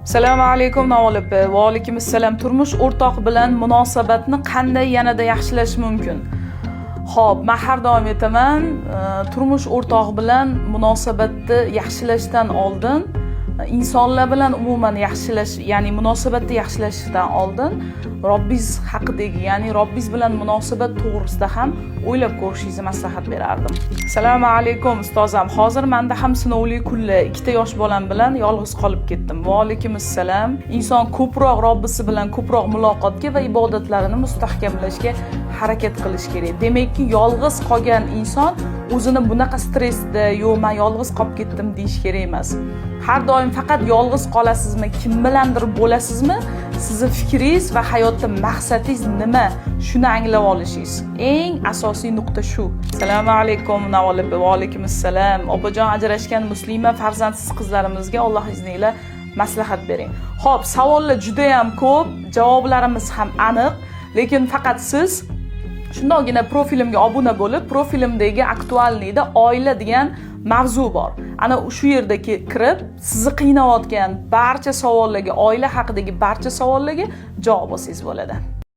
Assalomu alaykum Navol opa. Va alaykum assalom. Turmush o'rtoq bilan munosabatni qanday yanada yaxshilash mumkin? Xo'p, men har doim aytaman, turmush o'rtoq bilan munosabatni yaxshilashdan oldin, insonlar bilan umuman yaxshilash, ya'ni munosabatni yaxshilashdan oldin Robbiz haqidagi, ya'ni Robbiz bilan munosabat to'g'risida ham o'ylab ko'rishingizni maslahat berardim. Assalomu alaykum ustozam. Hozir menda ham sinovli kunlar, ikkita yosh bolam bilan yolg'iz qolib ketdim. Va alaykum assalom. Inson ko'proq Robbisi bilan ko'proq muloqotga va ibodatlarini mustahkamlashga harakat qilish kerak. Demakki, yolg'iz qolgan inson o'zini bunaqa stressda, "Yo'q, men yolg'iz qolib ketdim" deyish kerak emas. Har doim faqat yolg'iz qolasizmi, kim bilandir bo'lasizmi, sizning fikringiz va hayotda maqsadingiz nima, shuni anglab olishingiz. Eng asosiy nuqta shu. Assalomu alaykum Navol opa. Va alaykum assalom. Opajon, ajrashgan muslima farzandsiz qizlarimizga Alloh izniyle maslahat bering. Xo'p, savollar juda ham ko'p, javoblarimiz ham aniq, lekin faqat siz shundagina profilimga obuna bo'lib, profilimdagi aktualniyda oila degan mavzu bor. Ana shu yerga kirib, sizni qiynayotgan barcha savollarga, oila haqidagi barcha savollarga javob olsangiz bo'ladi.